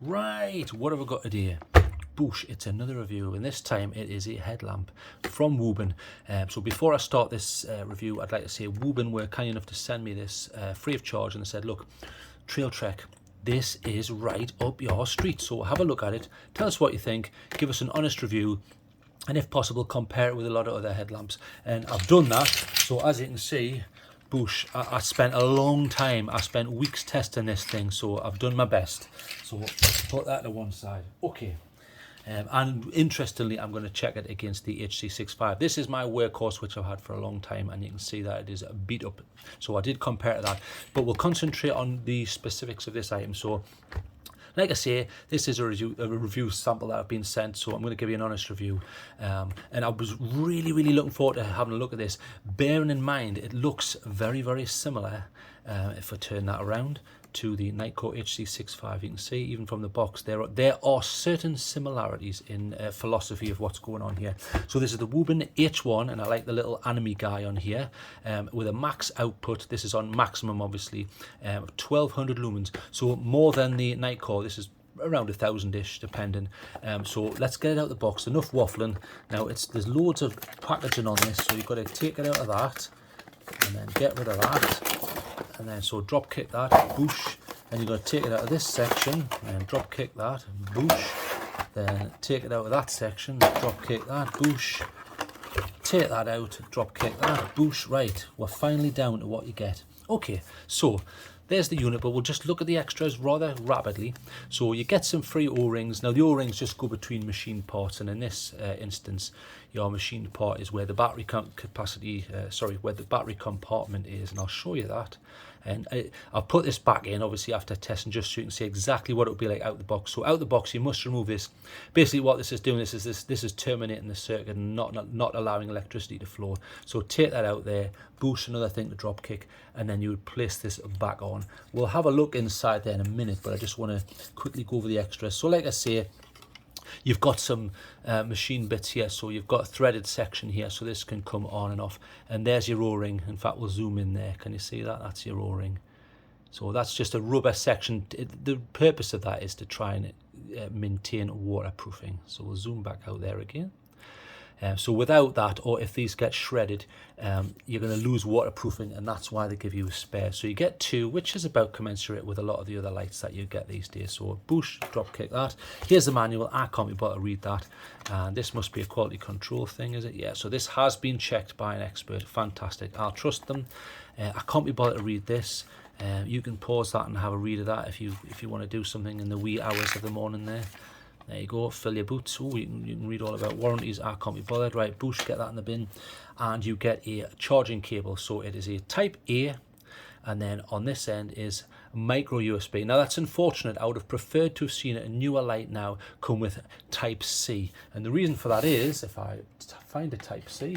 Right, what have we got today? Boosh, it's another review, and this time it is a headlamp from Wuben. So before I start this review, I'd like to say Wuben were kind enough to send me this free of charge, and they said, look, Trailtrek, this is right up your street, so have a look at it, tell us what you think, give us an honest review, and if possible compare it with a lot of other headlamps. And I've done that, so as you can see, boosh, I spent a long time, I spent weeks testing this thing, so I've done my best. So put that to one side. Okay. And interestingly, I'm going to check it against the HC65. This is my workhorse, which I've had for a long time, and you can see that it is beat up. So I did compare to that, but we'll concentrate on the specifics of this item. So like I say, this is a review sample that I've been sent, so I'm going to give you an honest review. And I was really looking forward to having a look at this, bearing in mind it looks very similar, if I turn that around, to the Nightcore HC65. You can see even from the box there are certain similarities in philosophy of what's going on here. So this is the Wuben H1, and I like the little anime guy on here, with a max output. This is on maximum, obviously, 1200 lumens, so more than the Nightcore. This is around 1,000-ish, depending. So let's get it out of the box. Enough waffling. Now there's loads of packaging on this, so you've got to take it out of that and then get rid of that. And then so drop kick that, boosh. Then you've got to take it out of this section and drop kick that, boosh. Then take it out of that section, drop kick that, boosh. Take that out, drop kick that, boosh. Right, we're finally down to what you get. Okay, so there's the unit, but we'll just look at the extras rather rapidly. So you get some free O-rings. Now the O-rings just go between machine parts, and in this instance, your machine part is where the battery where the battery compartment is, and I'll show you that. And I'll put this back in, obviously, after testing, just so you can see exactly what it would be like out the box. So out the box, you must remove this. Basically, what this is doing is this is terminating the circuit and not allowing electricity to flow. So take that out there, boost, another thing to drop kick, and then you would place this back on. We'll have a look inside there in a minute, but I just want to quickly go over the extras. So like I say, you've got some machine bits here, so you've got a threaded section here, so this can come on and off. And there's your O-ring. In fact, we'll zoom in there. Can you see that? That's your O-ring. So that's just a rubber section. The purpose of that is to try and maintain waterproofing. So we'll zoom back out there again. So without that, or if these get shredded, you're going to lose waterproofing, and that's why they give you a spare. So you get two, which is about commensurate with a lot of the other lights that you get these days. So boosh, drop kick that. Here's the manual. I can't be bothered to read that. And this must be a quality control thing, is it? Yeah, so this has been checked by an expert. Fantastic. I'll trust them. I can't be bothered to read this. You can pause that and have a read of that if you want to do something in the wee hours of the morning there. There you go, fill your boots. Oh, you can read all about warranties. I can't be bothered. Right, boosh, get that in the bin. And you get a charging cable. So it is a Type A, and then on this end is micro USB. Now that's unfortunate. I would have preferred to have seen a newer light now come with Type C. And the reason for that is, if I find a Type C,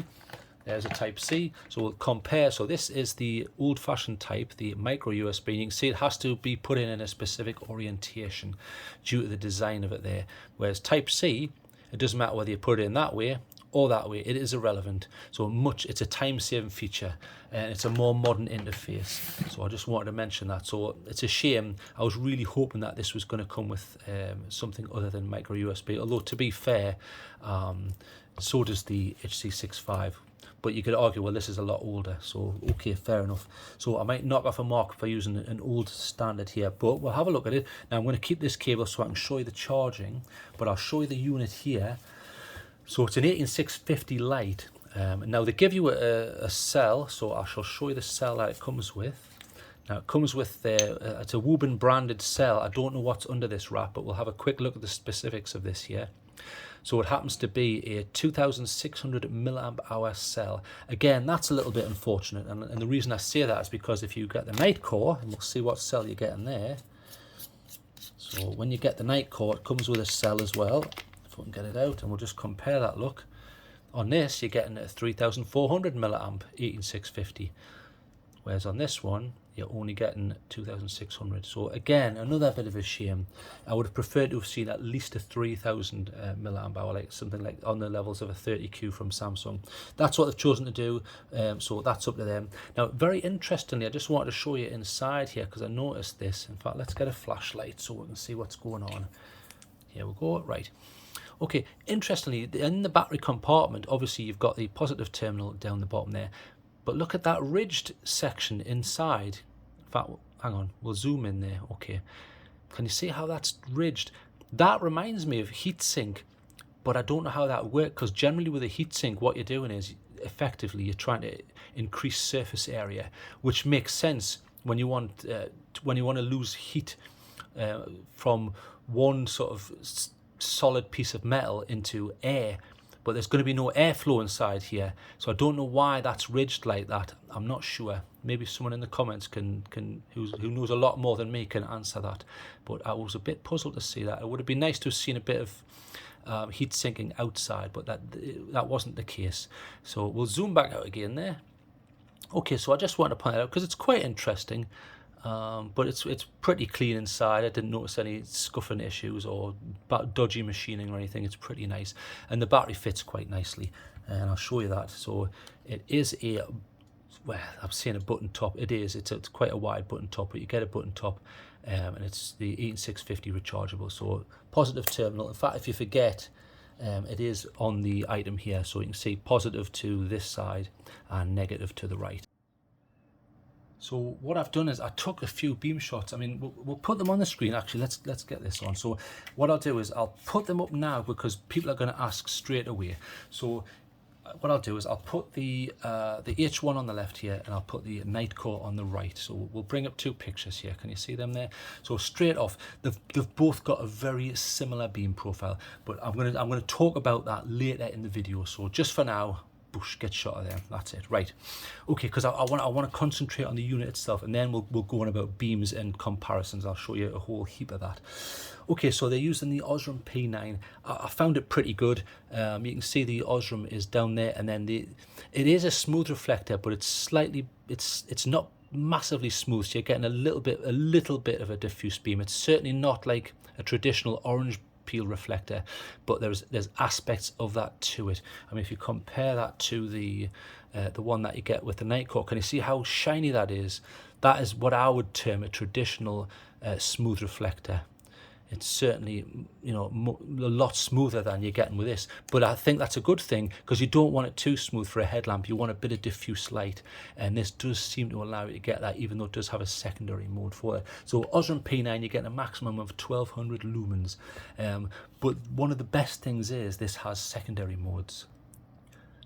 there's a Type C. So we'll compare. So this is the old-fashioned type, the micro USB. You can see it has to be put in a specific orientation due to the design of it there. Whereas Type C, it doesn't matter whether you put it in that way or that way. It is irrelevant. So it's a time-saving feature, and it's a more modern interface. So I just wanted to mention that. So it's a shame. I was really hoping that this was going to come with something other than micro USB. Although to be fair, so does the HC65. But you could argue, well, this is a lot older, so okay, fair enough. So I might knock off a mark for using an old standard here, but we'll have a look at it. Now I'm going to keep this cable so I can show you the charging, but I'll show you the unit here. So it's an 18650 light. Now they give you a cell, so I shall show you the cell that it comes with. Now it comes with, it's a Wuben branded cell. I don't know what's under this wrap, but we'll have a quick look at the specifics of this here. So it happens to be a 2600 milliamp hour cell. Again, that's a little bit unfortunate, and the reason I say that is because if you get the Nightcore, and we'll see what cell you get in there. So when you get the Nightcore, it comes with a cell as well. If we can get it out, and we'll just compare that look. On this, you're getting a 3400 milliamp 18650, whereas on this one, you're only getting 2,600. So again, another bit of a shame. I would have preferred to have seen at least a 3,000 milliamp hour, like something like on the levels of a 30Q from Samsung. That's what they've chosen to do, so that's up to them. Now, very interestingly, I just wanted to show you inside here because I noticed this. In fact, let's get a flashlight so we can see what's going on. Here we go, right. Okay, interestingly, in the battery compartment, obviously you've got the positive terminal down the bottom there, but look at that ridged section inside. In fact, hang on, we'll zoom in there. Okay, can you see how that's ridged? That reminds me of heatsink, but I don't know how that works, because generally with a heatsink, what you're doing is effectively you're trying to increase surface area, which makes sense when you want to lose heat from one sort of solid piece of metal into air. But there's going to be no airflow inside here, so I don't know why that's ridged like that. I'm not sure. Maybe someone in the comments who knows a lot more than me can answer that. But I was a bit puzzled to see that. It would have been nice to have seen a bit of heat sinking outside, but that wasn't the case. So we'll zoom back out again there. Okay, so I just want to point that out because it's quite interesting. But it's pretty clean inside. I didn't notice any scuffing issues or dodgy machining or anything. It's pretty nice, and the battery fits quite nicely, and I'll show you that. So it is a, well, I'm saying a button top. It's quite a wide button top, but you get a button top, and it's the 18650 rechargeable. So positive terminal. In fact, if you forget, it is on the item here, so you can see positive to this side and negative to the right. So what I've done is I took a few beam shots. I mean, we'll put them on the screen. Actually, let's get this on. So what I'll do is I'll put them up now because people are going to ask straight away. So what I'll do is I'll put the H1 on the left here, and I'll put the Nightcore on the right. So we'll bring up two pictures here. Can you see them there? So straight off, they've both got a very similar beam profile, but I'm gonna talk about that later in the video. So just for now, bush, get shot of there. That's it, right? Okay, because I want to concentrate on the unit itself, and then we'll go on about beams and comparisons. I'll show you a whole heap of that. Okay, so they're using the Osram P9. I found it pretty good. You can see the Osram is down there, and then it is a smooth reflector, but it's not massively smooth. So you're getting a little bit of a diffuse beam. It's certainly not like a traditional orange peel reflector, but there's aspects of that to it. I mean, if you compare that to the one that you get with the Nightcore, can you see how shiny that is? That is what I would term a traditional smooth reflector. It's certainly, you know, a lot smoother than you're getting with this, but I think that's a good thing because you don't want it too smooth for a headlamp. You want a bit of diffuse light, and this does seem to allow you to get that, even though it does have a secondary mode for it. So Osram P9, you're getting a maximum of 1200 lumens, but one of the best things is this has secondary modes.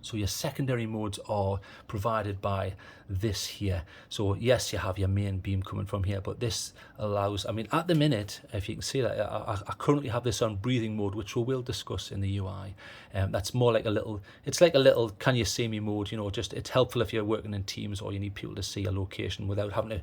So your secondary modes are provided by this here. So yes, you have your main beam coming from here, but this allows, I mean, at the minute, if you can see that, I currently have this on breathing mode, which we will discuss in the UI. That's more like it's like a little can you see me mode, you know, just it's helpful if you're working in teams or you need people to see a location without having to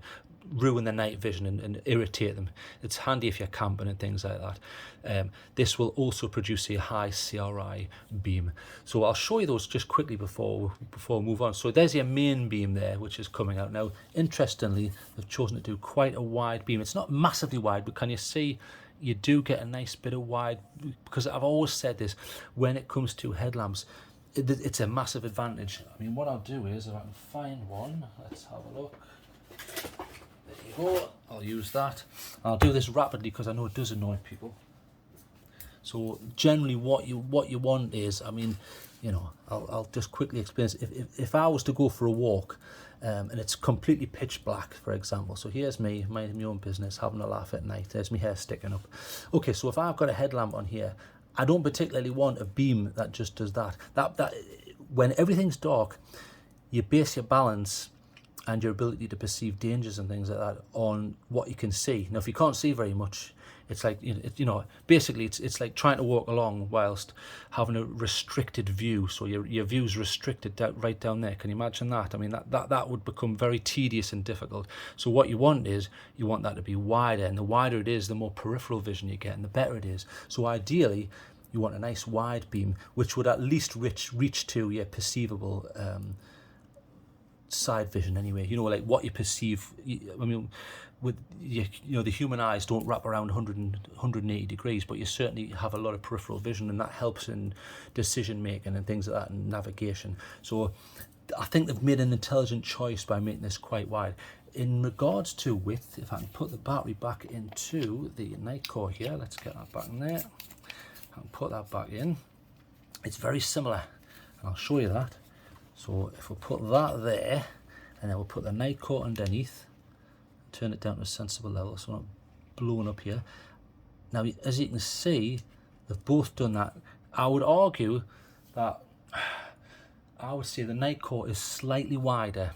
ruin their night vision and irritate them. It's handy if you're camping and things like that. This will also produce a high CRI beam. So I'll show you those just quickly before we move on. So there's your main beam there, which is coming out now. Interestingly, they've chosen to do quite a wide beam. It's not massively wide, but can you see you do get a nice bit of wide, because I've always said this, when it comes to headlamps, it's a massive advantage. I mean, what I'll do is, if I can find one, let's have a look. There you go, I'll use that. I'll do this rapidly because I know it does annoy people. So generally what you want is, I mean, you know, I'll just quickly explain this. If I was to go for a walk and it's completely pitch black, for example, so here's me minding my own business, having a laugh at night, there's my hair sticking up. Okay, so if I've got a headlamp on here, I don't particularly want a beam that just does that. That when everything's dark, you base your balance and your ability to perceive dangers and things like that on what you can see. Now, if you can't see very much, it's like, you know, basically it's like trying to walk along whilst having a restricted view. So your view's restricted right down there. Can you imagine that? I mean, that would become very tedious and difficult. So what you want is, you want that to be wider, and the wider it is, the more peripheral vision you get, and the better it is. So ideally, you want a nice wide beam, which would at least reach to your perceivable side vision anyway, you know, like what you perceive. I mean, with you know, the human eyes don't wrap around 180 degrees, but you certainly have a lot of peripheral vision, and that helps in decision making and things like that, and navigation. So I think they've made an intelligent choice by making this quite wide. In regards to width, if I can put the battery back into the night core here, let's get that back in there. I can put that back in. It's very similar, and I'll show you that. So if we put that there, and then we'll put the night core underneath, turn it down to a sensible level so I'm not blowing up here. Now, as you can see, they've both done that. I would argue that, I would say the night core is slightly wider.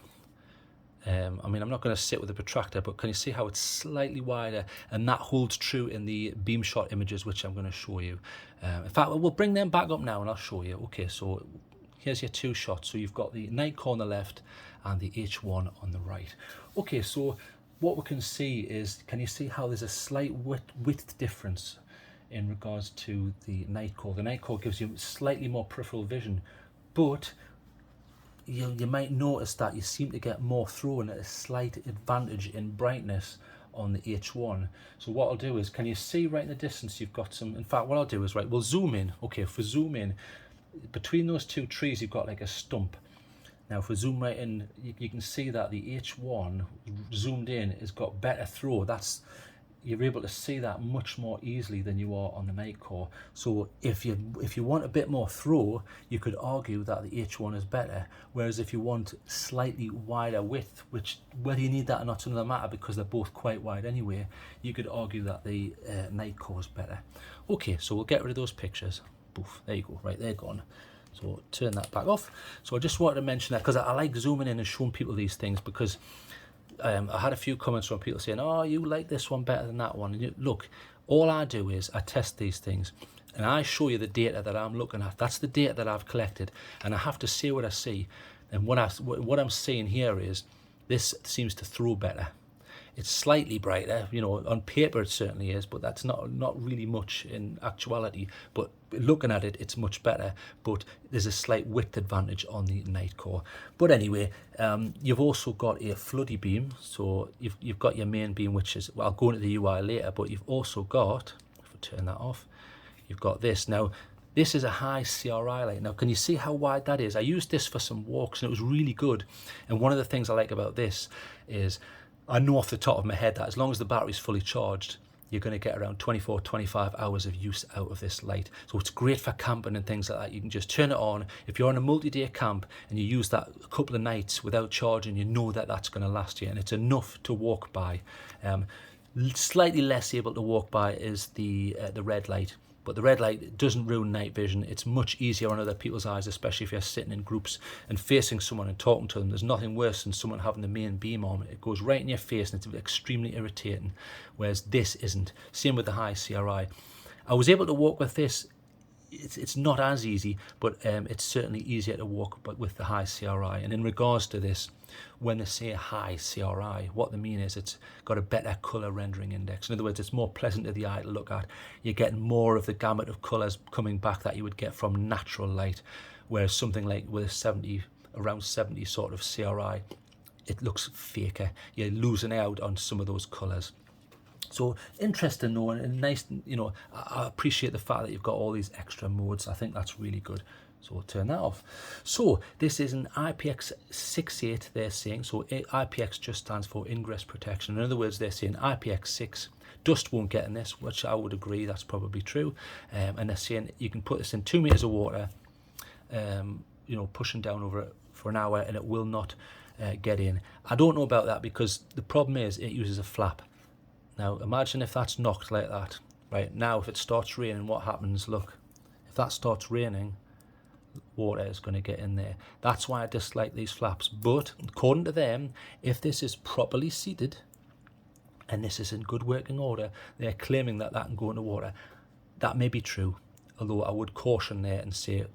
I mean, I'm not going to sit with the protractor, but can you see how it's slightly wider? And that holds true in the beam shot images, which I'm going to show you. In fact, we'll bring them back up now and I'll show you. Okay, so here's your two shots. So you've got the night core on the left and the H1 on the right. Okay, so what we can see is, can you see how there's a slight width difference in regards to the night core? The night core gives you slightly more peripheral vision, but you might notice that you seem to get more through and a slight advantage in brightness on the H1. So what I'll do is, can you see right in the distance you've got some, in fact what I'll do is, right, we'll zoom in. Okay, if we zoom in, between those two trees you've got like a stump. Now if we zoom right in, you can see that the H1 zoomed in has got better throw. You're able to see that much more easily than you are on the night core. So if you want a bit more throw, you could argue that the H1 is better. Whereas if you want slightly wider width, which whether you need that or not doesn't matter because they're both quite wide anyway, you could argue that the night core is better. Okay, so we'll get rid of those pictures. Poof, there you go, right, they're gone. So turn that back off. So I just wanted to mention that because I like zooming in and showing people these things, because I had a few comments from people saying, oh, you like this one better than that one. And look, all I do is I test these things and I show you the data that I'm looking at. That's the data that I've collected, and I have to see what I see. And what I'm seeing here is this seems to throw better. It's slightly brighter, you know, on paper it certainly is, but that's not really much in actuality. But looking at it, it's much better, but there's a slight width advantage on the night core. But anyway, you've also got a Flurry Beam. So you've got your main beam, which is, well, I'll go into the UI later, but you've also got, if we turn that off, you've got this. Now, this is a high CRI light. Now, can you see how wide that is? I used this for some walks and it was really good. And one of the things I like about this is, I know off the top of my head that as long as the battery's fully charged, you're going to get around 24, 25 hours of use out of this light. So it's great for camping and things like that. You can just turn it on. If you're on a multi-day camp and you use that a couple of nights without charging, you know that that's going to last you, and it's enough to walk by. Slightly less able to walk by is the red light. But the red light doesn't ruin night vision. It's much easier on other people's eyes, especially if you're sitting in groups and facing someone and talking to them. There's nothing worse than someone having the main beam on. It goes right in your face and it's extremely irritating, whereas this isn't. Same with the high CRI. I was able to walk with this. It's not as easy, but it's certainly easier to walk but with the high CRI. And in regards to this, when they say high CRI, what they mean is it's got a better colour rendering index. In other words, it's more pleasant to the eye to look at. You're getting more of the gamut of colours coming back that you would get from natural light, whereas something like with a around 70 sort of CRI, it looks faker. You're losing out on some of those colours. So interesting though, and nice, you know, I appreciate the fact that you've got all these extra modes. I think that's really good. So we'll turn that off. So this is an IPX68 they're saying. So IPX just stands for ingress protection. In other words, they're saying IPX6, dust won't get in this, which I would agree, that's probably true. And they're saying you can put this in 2 meters of water, you know, pushing down over it for an hour and it will not get in. I don't know about that because the problem is it uses a flap. Now imagine if that's knocked like that. Right, now if it starts raining, what happens? Look, if that starts raining, water is going to get in there. That's why I dislike these flaps. But according to them, if this is properly seated and this is in good working order, they're claiming that that can go into water. That may be true, although I would caution there and say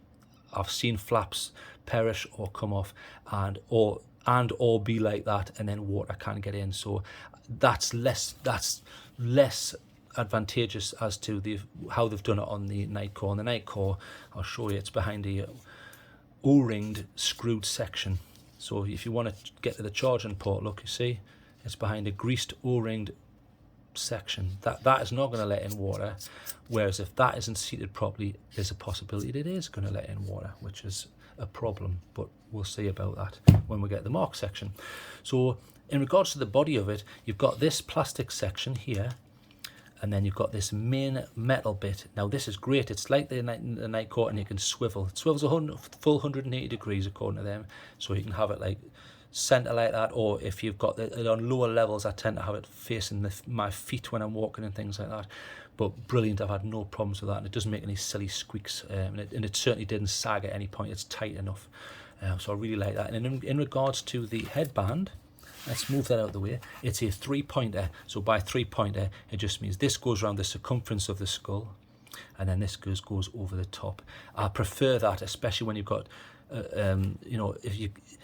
I've seen flaps perish or come off and or be like that, and then water can't get in. So that's less advantageous as to how they've done it on the night core. On the night core, I'll show you, it's behind a O-ringed screwed section. So if you want to get to the charging port, look, you see, it's behind a greased O-ringed section. That is not going to let in water, whereas if that isn't seated properly, there's a possibility that it is going to let in water, which is a problem, but we'll see about that when we get the mark section. So in regards to the body of it, you've got this plastic section here, and then you've got this main metal bit. Now this is great. It's like the night court, and you can swivel. It swivels full 180 degrees according to them, so you can have it like center like that, or if you've got it on lower levels, I tend to have it facing my feet when I'm walking and things like that. But brilliant, I've had no problems with that, and it doesn't make any silly squeaks, and it certainly didn't sag at any point. It's tight enough, so I really like that. And in regards to the headband, let's move that out of the way. It's a 3-pointer, so by 3-pointer it just means this goes around the circumference of the skull, and then this goes over the top. I prefer that, especially when you've got you know,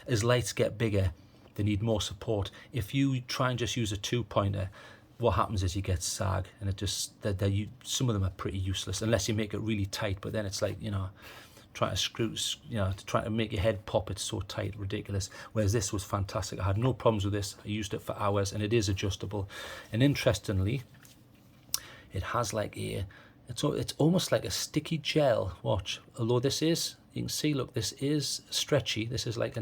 as lights get bigger, they need more support. If you try and just use a 2-pointer, what happens is you get sag, and it just some of them are pretty useless unless you make it really tight. But then it's like, you know, trying to screw, you know, trying to make your head pop. It's so tight, ridiculous. Whereas this was fantastic. I had no problems with this. I used it for hours, and it is adjustable. And interestingly, it has like it's almost like a sticky gel. Watch, although this is, you can see, look, this is stretchy. This is like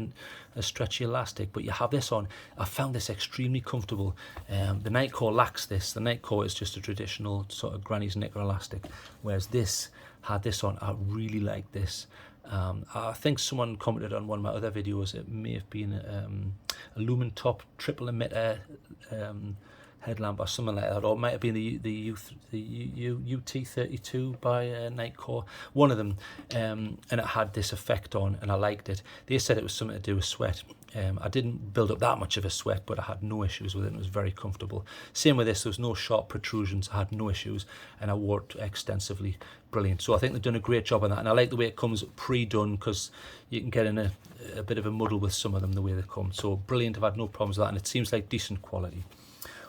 a stretchy elastic, but you have this on. I found this extremely comfortable. The Nightcore lacks this. The Nightcore is just a traditional sort of granny's knicker elastic, whereas this had this on. I really like this. I think someone commented on one of my other videos. It may have been a lumen top triple emitter headlamp or something like that, or it might have been the UT32 by Nightcore, one of them, and it had this effect on, and I liked it. They said it was something to do with sweat. I didn't build up that much of a sweat, but I had no issues with it, and it was very comfortable. Same with this, there was no sharp protrusions. I had no issues, and I wore it extensively. Brilliant. So I think they've done a great job on that, and I like the way it comes pre-done, because you can get in a bit of a muddle with some of them the way they come. So brilliant, I've had no problems with that, and it seems like decent quality.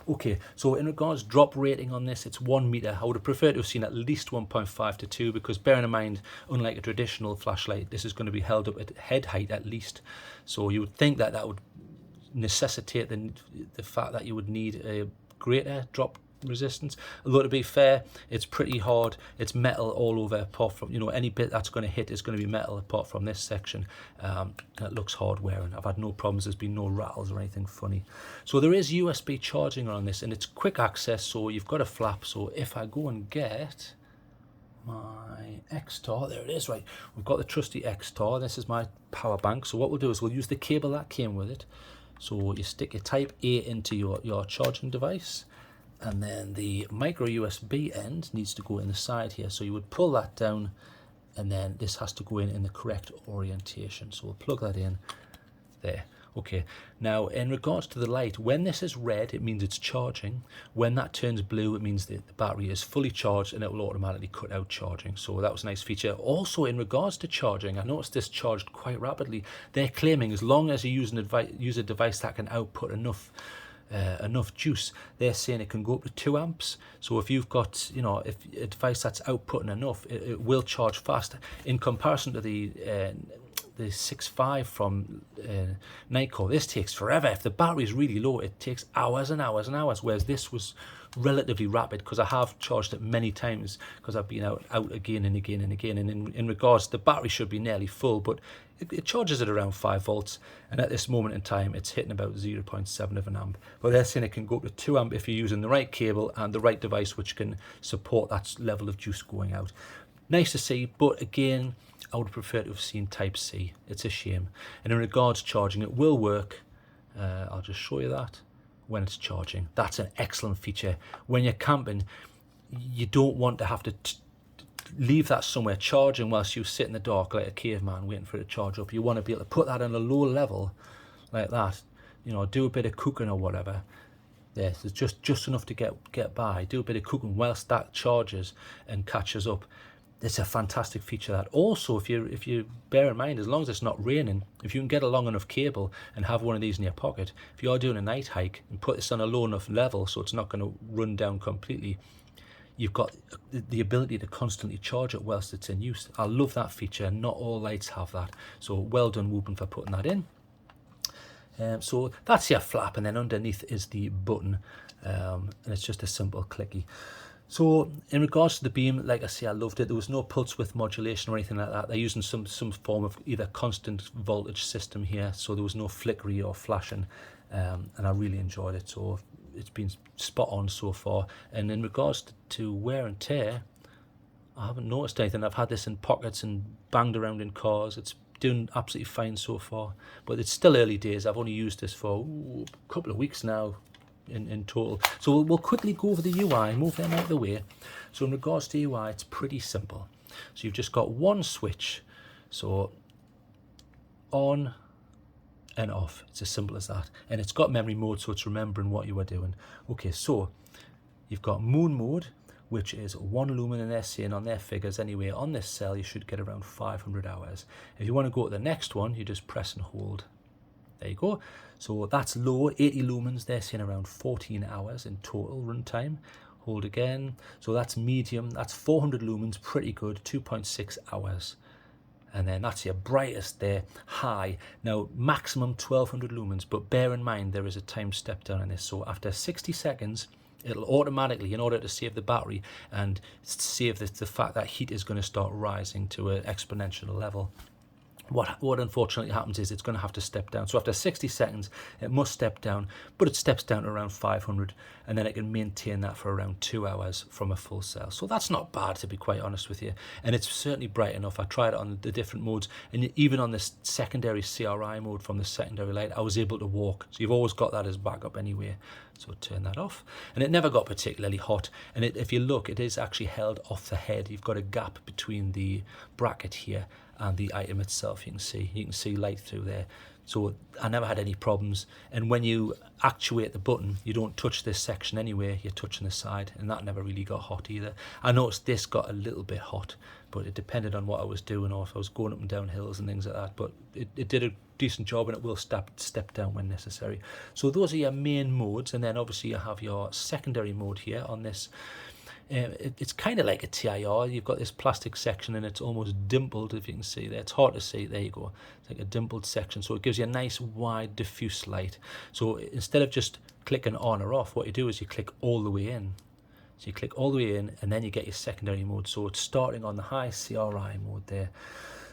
Okay, so in regards drop rating on this, it's 1 meter. I would have preferred to have seen at least 1.5 to 2, because bearing in mind, unlike a traditional flashlight, this is going to be held up at head height at least. So you would think that that would necessitate the fact that you would need a greater drop resistance. Although, to be fair, it's pretty hard. It's metal all over, apart from, you know, any bit that's going to hit is going to be metal apart from this section. It looks hard wearing. I've had no problems. There's been no rattles or anything funny. So there is USB charging on this, and it's quick access, so you've got a flap. So if I go and get my X-Tar, there it is, right, we've got the trusty X-Tar. This is my power bank. So what we'll do is we'll use the cable that came with it. So you stick your type A into your charging device, and then the micro USB end needs to go in the side here. So you would pull that down, and then this has to go in the correct orientation. So we'll plug that in there. Okay, now in regards to the light, when this is red, it means it's charging. When that turns blue, it means that the battery is fully charged, and it will automatically cut out charging. So that was a nice feature. Also, in regards to charging, I noticed this charged quite rapidly. They're claiming as long as you use a device that can output enough juice, they're saying it can go up to 2 amps. So if you've got, you know, if a device that's outputting enough, it will charge fast. In comparison to the 6.5 from Nightcore, this takes forever. If the battery is really low, it takes hours and hours and hours, whereas this was relatively rapid, because I have charged it many times, because I've been out again and again and again. And in regards, the battery should be nearly full, but it charges at around 5 volts, and at this moment in time it's hitting about 0.7 of an amp. But they're saying it can go up to 2 amp if you're using the right cable and the right device which can support that level of juice going out. Nice to see, but again, I would prefer to have seen type C. It's a shame. And in regards to charging, it will work. I'll just show you that when it's charging. That's an excellent feature. When you're camping, you don't want to have to leave that somewhere charging whilst you sit in the dark like a caveman waiting for it to charge up. You want to be able to put that on a low level like that, you know, do a bit of cooking or whatever. Yes, it's just enough to get by. Do a bit of cooking whilst that charges and catches up. It's a fantastic feature. That also, if you bear in mind, as long as it's not raining, if you can get a long enough cable and have one of these in your pocket, if you're doing a night hike and put this on a low enough level so it's not going to run down completely, you've got the ability to constantly charge it whilst it's in use. I love that feature. Not all lights have that. So well done, Wuben, for putting that in. So that's your flap, and then underneath is the button, and it's just a simple clicky. So in regards to the beam, like I say, I loved it. There was no pulse width modulation or anything like that. They're using some form of either constant voltage system here, so there was no flickery or flashing, and I really enjoyed it. So it's been spot on so far. And in regards to wear and tear, I haven't noticed anything. I've had this in pockets and banged around in cars. It's doing absolutely fine so far, but it's still early days. I've only used this for a couple of weeks now in total. So we'll quickly go over the UI, move them out of the way. So in regards to UI, it's pretty simple. So you've just got one switch, so on and off. It's as simple as that, and it's got memory mode, so it's remembering what you were doing. Okay, so you've got moon mode, which is 1 lumen, and they're saying on their figures anyway, on this cell you should get around 500 hours. If you want to go to the next one, you just press and hold. There you go. So that's low, 80 lumens, they're saying around 14 hours in total runtime. Hold again. So that's medium, that's 400 lumens, pretty good, 2.6 hours. And then that's your brightest there, high. Now, maximum 1200 lumens, but bear in mind there is a time step down in this. So after 60 seconds, it'll automatically, in order to save the battery and save the fact that heat is going to start rising to an exponential level, what unfortunately happens is it's going to have to step down. So after 60 seconds, it must step down, but it steps down to around 500, and then it can maintain that for around 2 hours from a full cell. So that's not bad, to be quite honest with you. And it's certainly bright enough. I tried it on the different modes, and even on this secondary CRI mode from the secondary light, I was able to walk. So you've always got that as backup anyway. So turn that off. And it never got particularly hot. And if you look, it is actually held off the head. You've got a gap between the bracket here and the item itself. You can see light through there. So I never had any problems. And when you actuate the button, you don't touch this section anyway, you're touching the side, and that never really got hot either. I noticed this got a little bit hot, but it depended on what I was doing, or if I was going up and down hills and things like that. But it did a decent job, and it will step down when necessary. So those are your main modes, and then obviously you have your secondary mode here on this. It's kind of like a TIR. You've got this plastic section, and it's almost dimpled, if you can see there. It's hard to see. There you go. It's like a dimpled section, so it gives you a nice wide diffuse light. So instead of just clicking on or off, what you do is you click all the way in. So you click all the way in, and then you get your secondary mode. So it's starting on the high CRI mode there.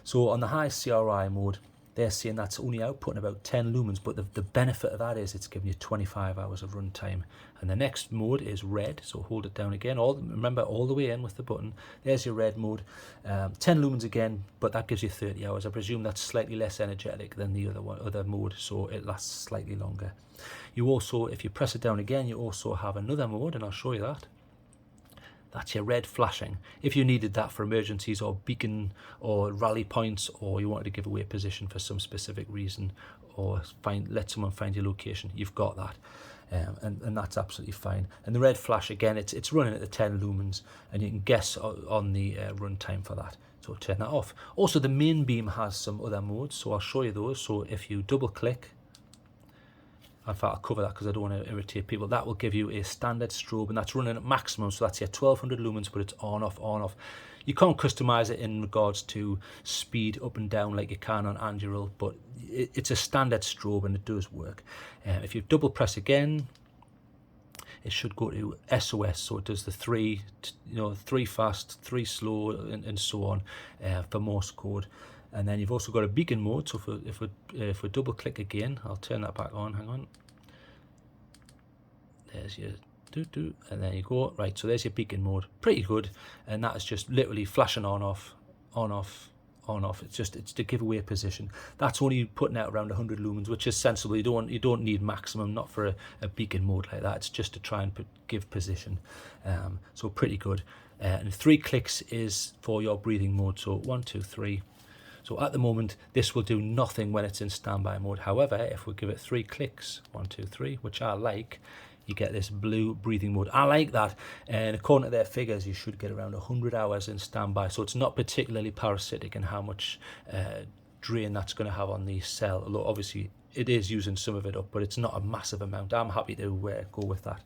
So on the high CRI mode, they're saying that's only outputting about 10 lumens, but the benefit of that is it's giving you 25 hours of runtime. And the next mode is red, so hold it down again. Remember, all the way in with the button. There's your red mode. 10 lumens again, but that gives you 30 hours. I presume that's slightly less energetic than the other mode, so it lasts slightly longer. You also, if you press it down again, you also have another mode, and I'll show you that. That's your red flashing. If you needed that for emergencies or beacon or rally points, or you wanted to give away a position for some specific reason, or let someone find your location, you've got that. And that's absolutely fine. And the red flash, again, it's running at the 10 lumens, and you can guess on the run time for that. So turn that off. Also, the main beam has some other modes, so I'll show you those. So if you double click, in fact, I'll cover that because I don't want to irritate people. That will give you a standard strobe, and that's running at maximum, so that's your 1200 lumens, but it's on, off, on, off. You can't customize it in regards to speed up and down like you can on Anduril, but it's a standard strobe, and it does work. If you double press again, it should go to SOS, so it does the 3 fast, 3 slow, and so on for Morse code. And then you've also got a beacon mode, so if we double click again, I'll turn that back on, hang on. There's your and there you go. Right, so there's your beacon mode, pretty good. And that is just literally flashing on, off, on, off, on, off. It's to give away a position. That's only putting out around 100 lumens, which is sensible. You don't need maximum, not for a beacon mode like that. It's just to try and give position. So pretty good. And 3 clicks is for your breathing mode, so 1, 2, 3. So at the moment, this will do nothing when it's in standby mode. However, if we give it 3 clicks, 1, 2, 3, which I like, you get this blue breathing mode. I like that. And according to their figures, you should get around 100 hours in standby. So it's not particularly parasitic in how much drain that's going to have on the cell. Although obviously it is using some of it up, but it's not a massive amount. I'm happy to go with that.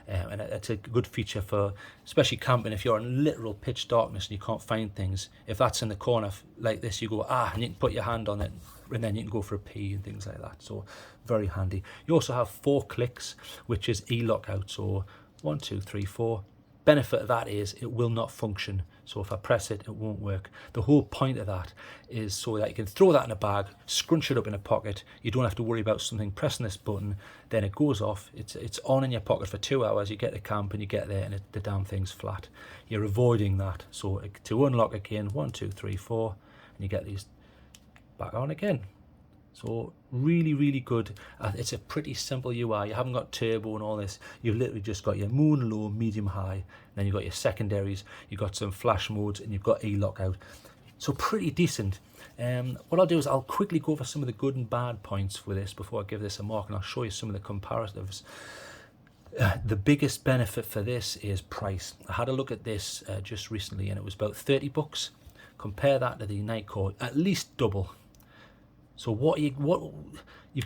And it's a good feature for especially camping. If you're in literal pitch darkness and you can't find things, if that's in the corner like this, you go, and you can put your hand on it, and then you can go for a pee and things like that. So very handy. You also have 4 clicks, which is E-lockout. So 1, 2, 3, 4. Benefit of that is it will not function. So if I press it, it won't work. The whole point of that is so that you can throw that in a bag, scrunch it up in a pocket. You don't have to worry about something pressing this button, then it goes off. It's on in your pocket for 2 hours. You get to camp and you get there and the damn thing's flat. You're avoiding that. So to unlock again, 1, 2, 3, 4, and you get these back on again. So really, really good. It's a pretty simple UI. You haven't got turbo and all this. You've literally just got your moon, low, medium, high. Then you've got your secondaries. You've got some flash modes and you've got E-lockout. So pretty decent. What I'll do is I'll quickly go over some of the good and bad points with this before I give this a mark, and I'll show you some of the comparatives. The biggest benefit for this is price. I had a look at this just recently and it was about $30. Compare that to the Nightcore, at least double. So what you've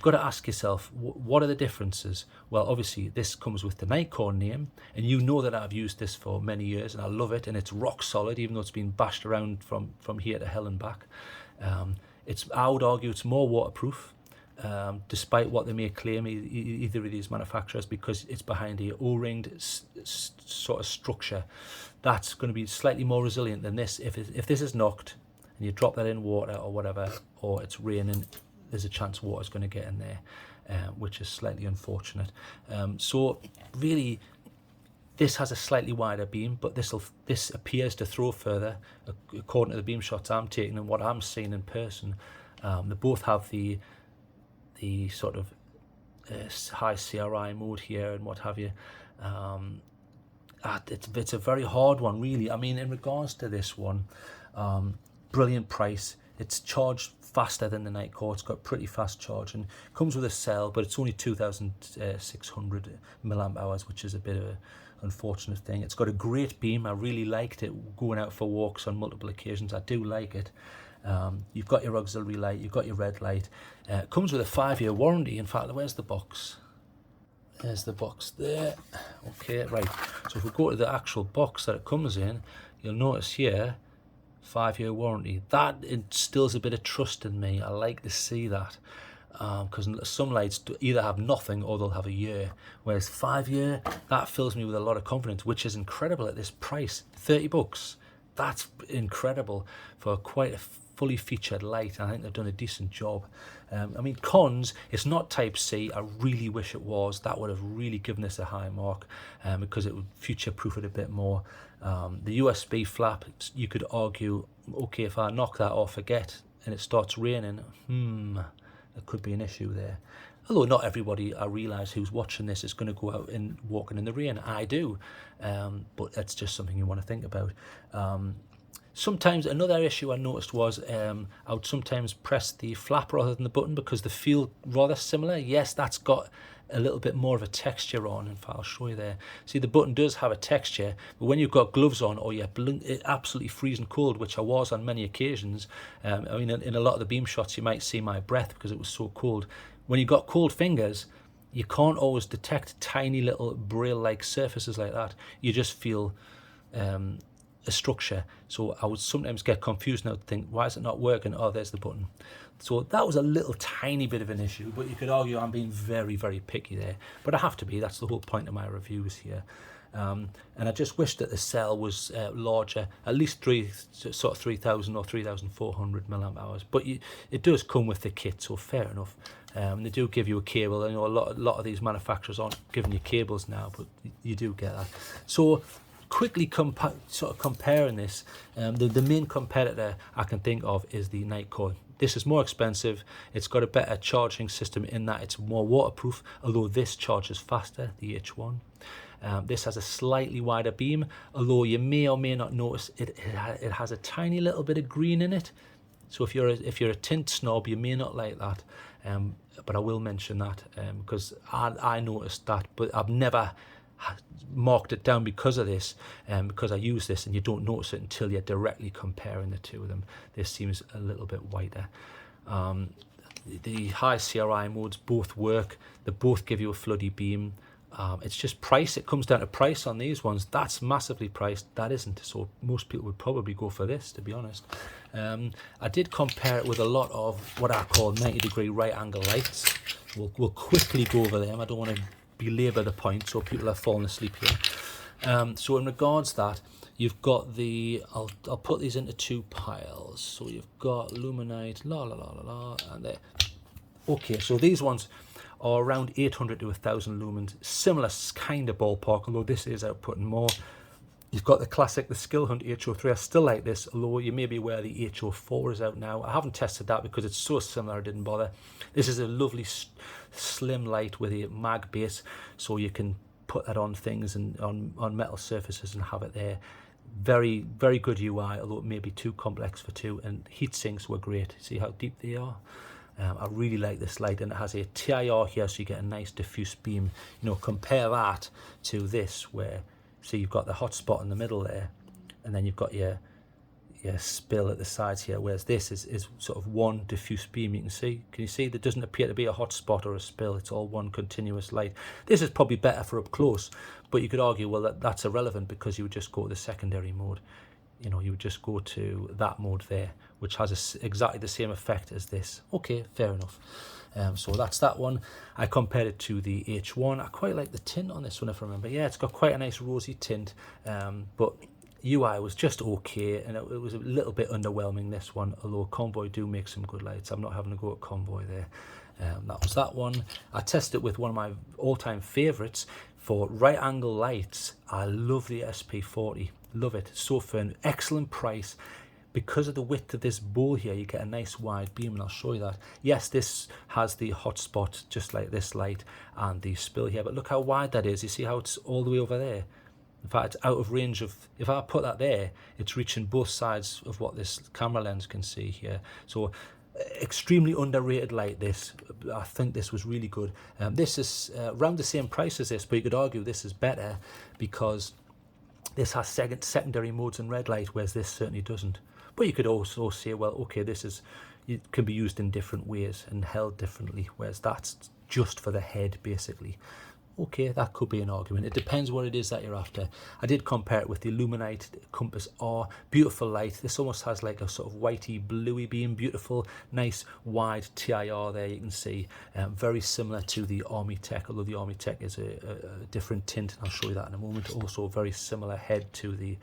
got to ask yourself, what are the differences? Well, obviously this comes with the Nightcore name, and you know that I've used this for many years and I love it, and it's rock solid, even though it's been bashed around from here to hell and back. I would argue it's more waterproof, despite what they may claim, either of these manufacturers, because it's behind a O-ringed sort of structure. That's going to be slightly more resilient than this. If this is knocked, and you drop that in water or whatever, or it's raining, there's a chance water's going to get in there, which is slightly unfortunate. So really, this has a slightly wider beam, but this appears to throw further, according to the beam shots I'm taking and what I'm seeing in person. They both have the sort of high CRI mode here and what have you. It's a very hard one, really. I mean, in regards to this one, brilliant price. It's charged faster than the Nightcore. It's got pretty fast charge and comes with a cell, but it's only 2,600 milliamp hours, which is a bit of an unfortunate thing. It's got a great beam. I really liked it going out for walks on multiple occasions. I do like it. You've got your auxiliary light, you've got your red light. It comes with a 5-year warranty. In fact, where's the box? There's the box there. Okay, right. So if we go to the actual box that it comes in, you'll notice here, 5-year warranty. That instills a bit of trust in me. I like to see that, because some lights either have nothing or they'll have a year, whereas 5-year, that fills me with a lot of confidence, which is incredible at this price. $30. That's incredible for quite a fully featured light. I think they've done a decent job. I mean, cons, it's not Type C. I really wish it was. That would have really given this a high mark, because it would future-proof it a bit more. The USB flap, you could argue, okay, if I knock that off, forget, and it starts raining, there could be an issue there. Although not everybody, I realise, who's watching this is going to go out and walking in the rain. I do, but that's just something you want to think about. Sometimes another issue I noticed was I would sometimes press the flap rather than the button because they feel rather similar. Yes, that's got a little bit more of a texture on. In fact, I'll show you there. See, the button does have a texture, but when you've got gloves on or you're absolutely freezing cold, which I was on many occasions, I mean, in a lot of the beam shots, you might see my breath because it was so cold. When you've got cold fingers, you can't always detect tiny little braille-like surfaces like that. You just feel a structure. So I would sometimes get confused now to think, why is it not working? Oh, there's the button. So that was a little tiny bit of an issue, but you could argue I'm being very, very picky there. But I have to be. That's the whole point of my reviews here. And I just wish that the cell was larger, at least 3,000 or 3,400 milliamp hours. But it does come with the kit, so fair enough. They do give you a cable. I know a lot of these manufacturers aren't giving you cables now, but you do get that. So quickly comparing this, the main competitor I can think of is the Nightcore. This is more expensive. It's got a better charging system in that it's more waterproof, although this charges faster, the H1. This has a slightly wider beam, although you may or may not notice it has a tiny little bit of green in it. So if you're a tint snob, you may not like that, but I will mention that because I noticed that, but I've never marked it down because of this, because I use this, and you don't notice it until you're directly comparing the two of them. This seems a little bit whiter. the high CRI modes both work. They both give you a Flurry Beam. It's just price. It comes down to price on these ones. That's massively priced. That isn't. So most people would probably go for this, to be honest. I did compare it with a lot of what I call 90-degree right angle lights. We'll quickly go over them. I don't want to belabor the point so people are falling asleep here. So in regards to that, you've got the, I'll put these into two piles. So you've got luminite, and there. Okay, so these ones are around 800 to 1,000 lumens, similar kind of ballpark, although this is outputting more. You've got the classic, the Skill Hunt HO3. I still like this, although you may be aware the HO4 is out now. I haven't tested that because it's so similar I didn't bother. This is a lovely slim light with a mag base, so you can put that on things and on metal surfaces and have it there. Very, very good UI, although it may be too complex for two, and heat sinks were great. See how deep they are? I really like this light, and it has a TIR here, so you get a nice diffuse beam. You know, compare that to this, where see you've got the hot spot in the middle there, and then you've got your spill at the sides here, whereas this is sort of one diffuse beam. You can you see there doesn't appear to be a hot spot or a spill. It's all one continuous light. This is probably better for up close, but you could argue, well, that's irrelevant because you would just go to the secondary mode. You know, you would just go to that mode there, which has exactly the same effect as this. Okay, fair enough. So that's that one. I compared it to the H1. I quite like the tint on this one, if I remember. Yeah, it's got quite a nice rosy tint, but UI was just okay, and it was a little bit underwhelming, this one, although Convoy do make some good lights. I'm not having to go at Convoy there. That was that one. I tested it with one of my all-time favourites for right angle lights. I love the SP40. Love it. So fun. Excellent price. Because of the width of this bowl here, you get a nice wide beam, and I'll show you that. Yes, this has the hot spot just like this light and the spill here, but look how wide that is. You see how it's all the way over there? In fact, it's out of range of, if I put that there, it's reaching both sides of what this camera lens can see here. So extremely underrated light, this. I think this was really good. This is around the same price as this, but you could argue this is better because this has secondary modes in red light, whereas this certainly doesn't. But you could also say, well, okay, it can be used in different ways and held differently, whereas that's just for the head, basically. Okay, that could be an argument. It depends what it is that you're after. I did compare it with the Luminite Compass R. Beautiful light. This almost has like a sort of whitey, bluey beam. Beautiful, nice, wide TIR there, you can see. Very similar to the Army Tech, although the Army Tech is a different tint. I'll show you that in a moment. Also, very similar head to the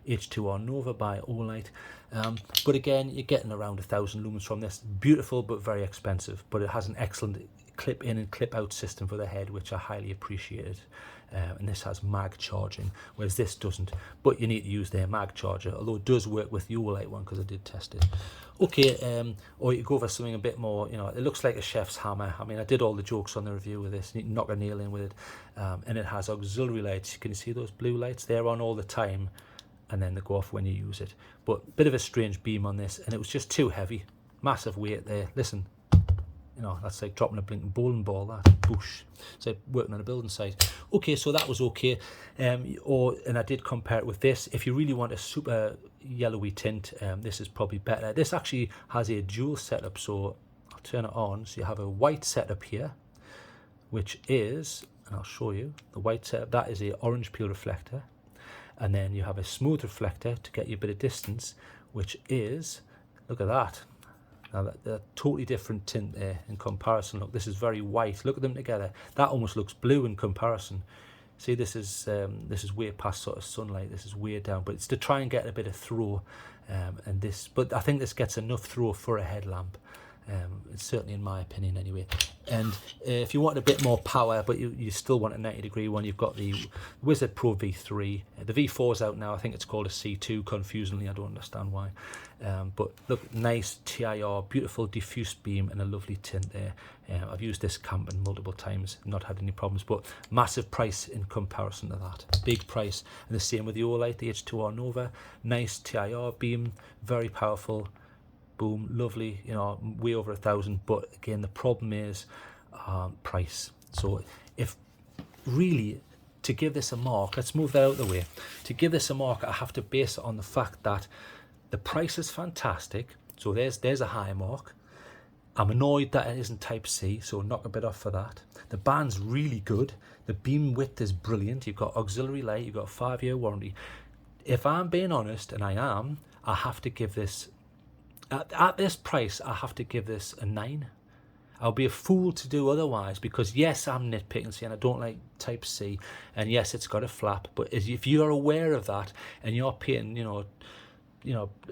H2R Nova by Olight. But again, you're getting around 1,000 lumens from this. Beautiful, but very expensive. But it has an excellent clip in and clip out system for the head, which I highly appreciated. And this has mag charging, whereas this doesn't. But you need to use their mag charger, although it does work with the Olight one because I did test it. Okay, or you go for something a bit more, you know, it looks like a chef's hammer. I mean, I did all the jokes on the review with this. You can knock a nail in with it. And it has auxiliary lights. Can you see those blue lights? They're on all the time, and then they go off when you use it. But bit of a strange beam on this, and it was just too heavy. Massive weight there. Listen, you know, that's like dropping a blinking bowling ball, that. Boosh. It's like working on a building site. Okay, so that was okay. And I did compare it with this. If you really want a super yellowy tint, this is probably better. This actually has a dual setup, so I'll turn it on. So you have a white setup here, which is, and I'll show you, the white setup, that is a orange peel reflector. And then you have a smooth reflector to get you a bit of distance, which is, look at that. Now they're totally different tint there in comparison. Look, this is very white. Look at them together. That almost looks blue in comparison. See, this is way past sort of sunlight. This is way down, but it's to try and get a bit of throw. But I think this gets enough throw for a headlamp. It's certainly in my opinion anyway. And if you want a bit more power, but you still want a 90-degree one, you've got the Wizard Pro V3. The V4's out now. I think it's called a C2, confusingly. I don't understand why. But look, nice TIR, beautiful diffuse beam, and a lovely tint there. I've used this camping multiple times, not had any problems, but massive price in comparison to that. Big price. And the same with the Olight, the H2R Nova. Nice TIR beam, very powerful. Boom, lovely, you know, way over 1,000. But again, the problem is price. So if really, to give this a mark, let's move that out of the way. To give this a mark, I have to base it on the fact that the price is fantastic. So there's a high mark. I'm annoyed that it isn't Type C, so knock a bit off for that. The band's really good. The beam width is brilliant. You've got auxiliary light, you've got a 5-year warranty. If I'm being honest, and I am, I have to give this, at this price, I have to give this a 9. I'll be a fool to do otherwise, because yes, I'm nitpicking, saying I don't like Type C, and yes, it's got a flap, but if you're aware of that and you're paying, you know,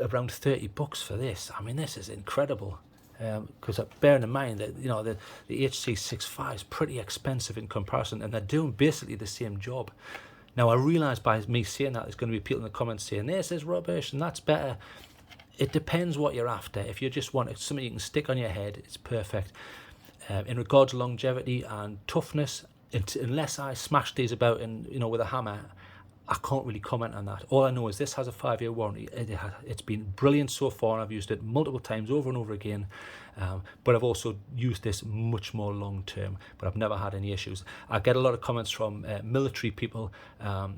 around $30 for this, I mean, this is incredible. Because bearing in mind that, you know, the HC65 is pretty expensive in comparison, and they're doing basically the same job. Now, I realise by me saying that, there's going to be people in the comments saying this is rubbish and that's better. It depends what you're after. If you just want something you can stick on your head, it's perfect. In regards to longevity and toughness, unless I smash these about with a hammer, I can't really comment on that. All I know is this has a 5-year warranty. It's been brilliant so far, and I've used it multiple times over and over again. But I've also used this much more long term, but I've never had any issues. I get a lot of comments from military people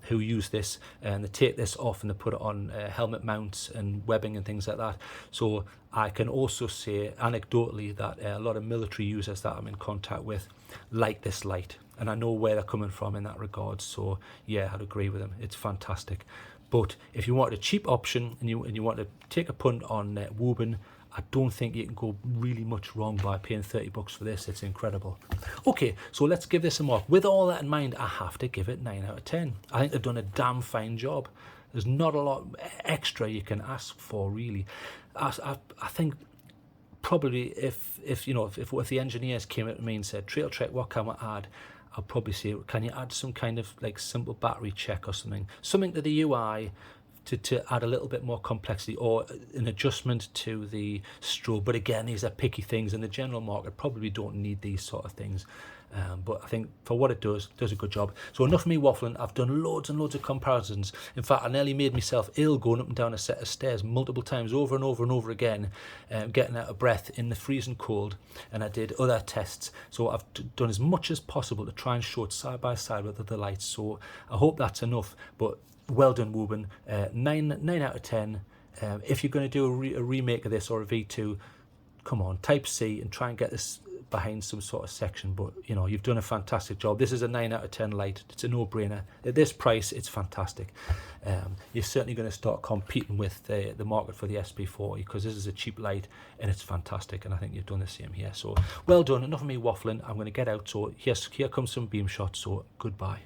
who use this, and they take this off and they put it on helmet mounts and webbing and things like that. So I can also say anecdotally that a lot of military users that I'm in contact with like this light, and I know where they're coming from in that regard. So yeah, I'd agree with them. It's fantastic. But if you want a cheap option and you want to take a punt on Wuben, I don't think you can go really much wrong by paying $30 for this. It's incredible. Okay, so let's give this a mark. With all that in mind, I have to give it 9 out of 10. I think they've done a damn fine job. There's not a lot extra you can ask for, really. I think probably if the engineers came up to me and said, Trailtrek, what can we add? I'll probably say, can you add some kind of like simple battery check or something to the UI to add a little bit more complexity, or an adjustment to the strobe. But again, these are picky things, and the general market probably don't need these sort of things. But I think for what it does a good job. So enough of me waffling. I've done loads and loads of comparisons. In fact, I nearly made myself ill going up and down a set of stairs multiple times over and over and over again, getting out of breath in the freezing cold. And I did other tests. So I've done as much as possible to try and show it side by side with other lights. So I hope that's enough. But well done, Wuben. 9 out of 10. If you're going to do a remake of this or a V2, come on, Type C and try and get this behind some sort of section. But you've done a fantastic job. This is a 9 out of 10 light. It's a no-brainer. At this price, it's fantastic. You're certainly going to start competing with the market for the SP40, because this is a cheap light and it's fantastic, and I think you've done the same here. So well done. Enough of me waffling. I'm going to get out. So here comes some beam shots. So goodbye.